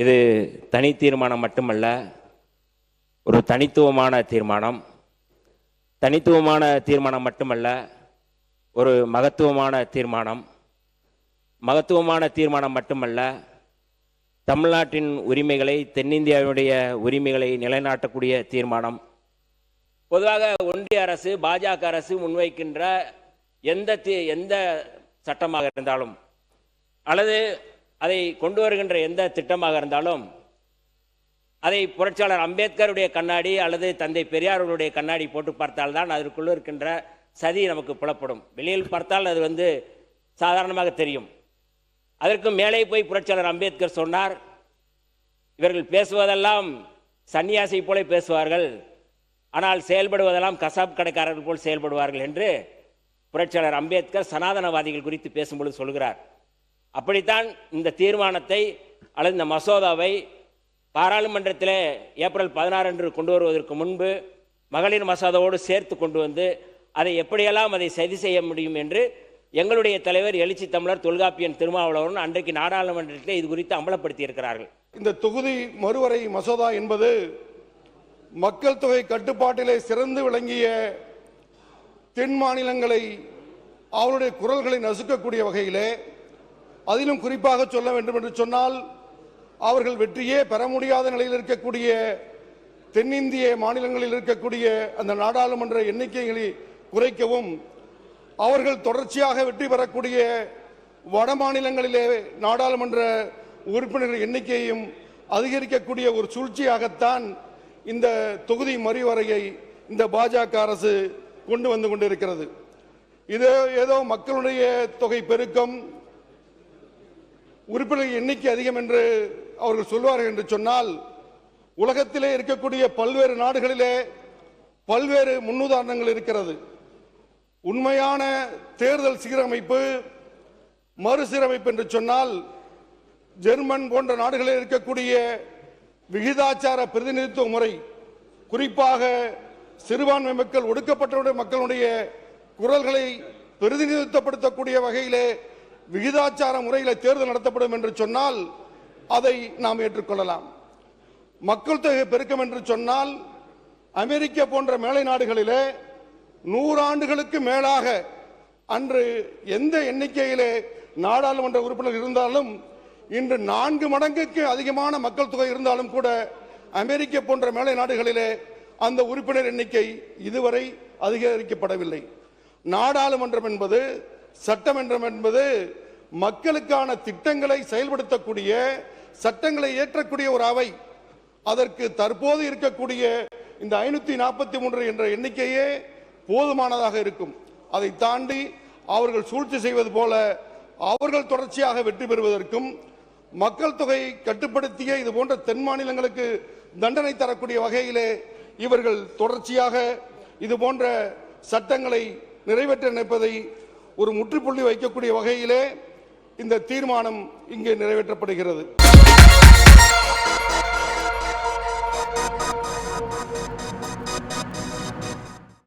இது தனி தீர்மானம் மட்டுமல்ல, ஒரு தனித்துவமான தீர்மானம். தனித்துவமான தீர்மானம் மட்டுமல்ல, ஒரு மகத்துவமான தீர்மானம். மகத்துவமான தீர்மானம் மட்டுமல்ல, தமிழ்நாட்டின் உரிமைகளை, தென்னிந்தியாவுடைய உரிமைகளை நிலைநாட்டக்கூடிய தீர்மானம். பொதுவாக ஒன்றிய அரசு, பாஜக அரசு முன்வைக்கின்ற எந்த சட்டமாக இருந்தாலும் அல்லது அதை கொண்டு வருகின்ற எந்த திட்டமாக இருந்தாலும் அதை புரட்சியாளர் அம்பேத்கருடைய கண்ணாடி அல்லது தந்தை பெரியாருடைய கண்ணாடி போட்டு பார்த்தால்தான் அதற்குள்ள இருக்கின்ற சதி நமக்கு புலப்படும். வெளியில் பார்த்தால் அது சாதாரணமாக தெரியும். அதற்கு மேலே போய் புரட்சியாளர் அம்பேத்கர் சொன்னார், இவர்கள் பேசுவதெல்லாம் சன்னியாசி போல பேசுவார்கள், ஆனால் செயல்படுவதெல்லாம் கசாப் கடைக்காரர்கள் போல் செயல்படுவார்கள் என்று புரட்சியாளர் அம்பேத்கர் சனாதனவாதிகள் குறித்து பேசும்பொழுது சொல்கிறார். அப்படித்தான் இந்த தீர்மானத்தை அல்லது இந்த மசோதாவை பாராளுமன்றத்தில் ஏப்ரல் 16 அன்று கொண்டு வருவதற்கு முன்பு மகளிர் மசோதாவோடு சேர்த்து கொண்டு வந்து அதை எப்படியெல்லாம் அதை சதி செய்ய முடியும் என்று எங்களுடைய தலைவர் எழுச்சி தமிழர் தொல்காப்பியன் திருமாவளவன் அன்றைக்கு நாடாளுமன்றத்தில் இது குறித்து அமலப்படுத்தி இருக்கிறார்கள். இந்த தொகுதி மறுவரை மசோதா என்பது மக்கள் தொகை கட்டுப்பாட்டிலே சிறந்து விளங்கிய தென் மாநிலங்களை அவருடைய குரல்களை நசுக்கக்கூடிய வகையிலே, அதிலும் குறிப்பாக சொல்ல வேண்டும் என்று சொன்னால் அவர்கள் வெற்றியே பெற முடியாத நிலையில் இருக்கக்கூடிய தென்னிந்திய மாநிலங்களில் இருக்கக்கூடிய அந்த நாடாளுமன்ற எண்ணிக்கைகளை குறைக்கவும், அவர்கள் தொடர்ச்சியாக வெற்றி பெறக்கூடிய வட மாநிலங்களிலே நாடாளுமன்ற உறுப்பினர்கள் எண்ணிக்கையும் அதிகரிக்கக்கூடிய ஒரு சூழ்ச்சியாகத்தான் இந்த தொகுதி மறுவரையை இந்த பாஜக அரசு கொண்டு வந்து கொண்டிருக்கிறது. இது ஏதோ மக்களுடைய தொகை பெருக்கம், உறுப்பினர் எண்ணிக்கை அதிகம் என்று அவர்கள் சொல்வார்கள் என்று சொன்னால், உலகத்திலே இருக்கக்கூடிய பல்வேறு நாடுகளிலே பல்வேறு முன்னுதாரணங்கள் இருக்கிறது. உண்மையான தேர்தல் சீரமைப்பு, மறுசீரமைப்பு என்று சொன்னால் ஜெர்மன் போன்ற நாடுகளில் இருக்கக்கூடிய விகிதாச்சார பிரதிநிதித்துவ முறை, குறிப்பாக சிறுபான்மை மக்கள், ஒடுக்கப்பட்ட மக்களுடைய குரல்களை பிரதிநிதித்துவப்படுத்தக்கூடிய வகையிலே விகிதாச்சார முறையில் தேர்தல் நடத்தப்படும் என்று சொன்னால் அதை நாம் ஏற்றுக்கொள்ளலாம். மக்கள் தொகை பெருக்கம் என்று சொன்னால் அமெரிக்கா போன்ற மேலை நாடுகளிலே 100 ஆண்டுகளுக்கு மேலாக அன்று எந்த எண்ணிக்கையிலே நாடாளுமன்ற உறுப்பினர் இருந்தாலும் இன்று 4 மடங்குக்கு அதிகமான மக்கள் தொகை இருந்தாலும் கூட அமெரிக்கா போன்ற மேலை நாடுகளிலே அந்த உறுப்பினர் எண்ணிக்கை இதுவரை அதிகரிக்கப்படவில்லை. நாடாளுமன்றம் என்பது, சட்டமன்றம் என்பது மக்களுக்கான திட்டங்களை செயல்படுத்தக்கூடிய, சட்டங்களை ஏற்றக்கூடிய ஒரு அவை. அதற்கு தற்போது இருக்கக்கூடிய இந்த 543 என்ற எண்ணிக்கையே போதுமானதாக இருக்கும். அதை தாண்டி அவர்கள் சூழ்ச்சி செய்வது போல அவர்கள் தொடர்ச்சியாக வெற்றி பெறுவதற்கும், மக்கள் தொகை கட்டுப்படுத்திய இது போன்ற தென் மாநிலங்களுக்கு தண்டனை தரக்கூடிய வகையிலே இவர்கள் தொடர்ச்சியாக இது போன்ற சட்டங்களை நிறைவேற்ற நினைப்பதை ஒரு முற்றுப்புள்ளி வைக்கக்கூடிய வகையிலே இந்த தீர்மானம் இங்கே நிறைவேற்றப்படுகிறது.